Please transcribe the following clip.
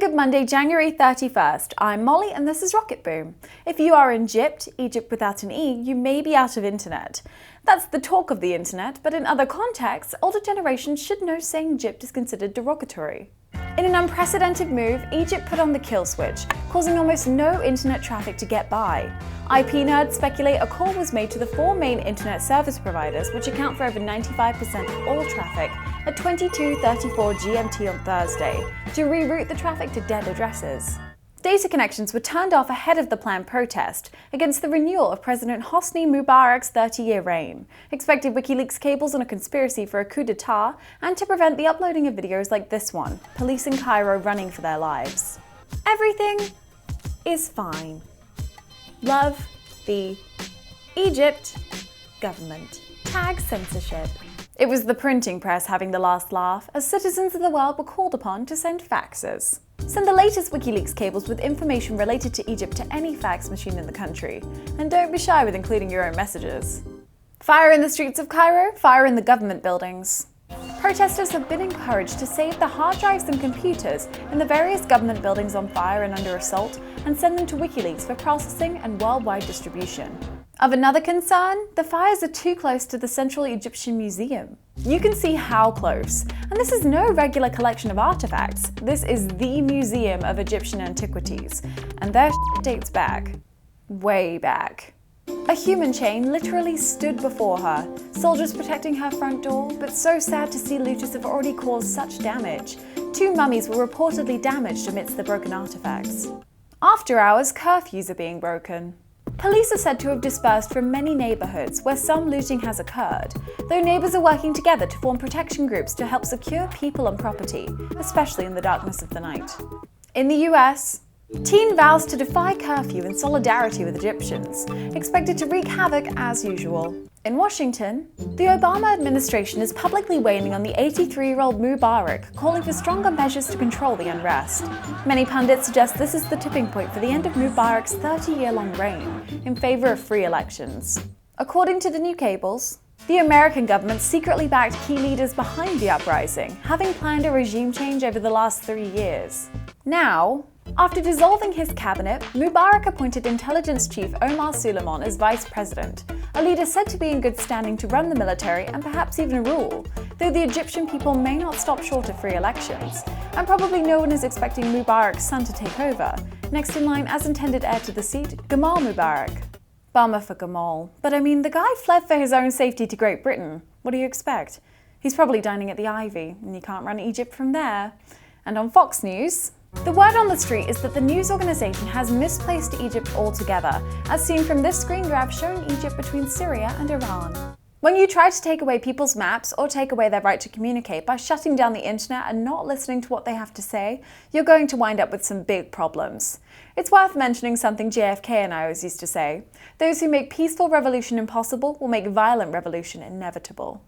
good Monday, January 31st. I'm Molly and this is Rocket Boom. If you are in Egypt without an E, you may be out of internet. That's the talk of the internet, but in other contexts, older generations should know saying Egypt is considered derogatory. In an unprecedented move, Egypt put on the kill switch, causing almost no internet traffic to get by. IP nerds speculate a call was made to the four main internet service providers, which account for over 95% of all traffic, at 22:34 GMT on Thursday, to reroute the traffic to dead addresses. Data connections were turned off ahead of the planned protest against the renewal of President Hosni Mubarak's 30-year reign, expected WikiLeaks cables on a conspiracy for a coup d'etat, and to prevent the uploading of videos like this one, police in Cairo running for their lives. Everything is fine. Love the Egypt government. Tag censorship. It was the printing press having the last laugh, as citizens of the world were called upon to send faxes. Send the latest WikiLeaks cables with information related to Egypt to any fax machine in the country, and don't be shy with including your own messages. Fire in the streets of Cairo, fire in the government buildings. Protesters have been encouraged to save the hard drives and computers in the various government buildings on fire and under assault and send them to WikiLeaks for processing and worldwide distribution. Of another concern, the fires are too close to the Central Egyptian Museum. You can see how close, and this is no regular collection of artifacts. This is the Museum of Egyptian Antiquities, and their dates back, way back. A human chain literally stood before her, soldiers protecting her front door, but so sad to see looters have already caused such damage. 2 mummies were reportedly damaged amidst the broken artifacts. After hours, curfews are being broken. Police are said to have dispersed from many neighbourhoods where some looting has occurred, though neighbours are working together to form protection groups to help secure people and property, especially in the darkness of the night. In the US, teen vows to defy curfew in solidarity with Egyptians, expected to wreak havoc as usual. In Washington, the Obama administration is publicly wailing on the 83-year-old Mubarak, calling for stronger measures to control the unrest. Many pundits suggest this is the tipping point for the end of Mubarak's 30-year-long reign, in favour of free elections. According to the new cables, the American government secretly backed key leaders behind the uprising, having planned a regime change over the last 3 years. Now, after dissolving his cabinet, Mubarak appointed intelligence chief Omar Suleiman as vice president, a leader said to be in good standing to run the military and perhaps even rule, though the Egyptian people may not stop short of free elections, and probably no one is expecting Mubarak's son to take over, next in line as intended heir to the seat, Gamal Mubarak. Bummer for Gamal, but I mean, the guy fled for his own safety to Great Britain. What do you expect? He's probably dining at the Ivy, and you can't run Egypt from there. And on Fox News, the word on the street is that the news organisation has misplaced Egypt altogether, as seen from this screen grab showing Egypt between Syria and Iran. When you try to take away people's maps or take away their right to communicate by shutting down the internet and not listening to what they have to say, you're going to wind up with some big problems. It's worth mentioning something JFK and I always used to say: those who make peaceful revolution impossible will make violent revolution inevitable.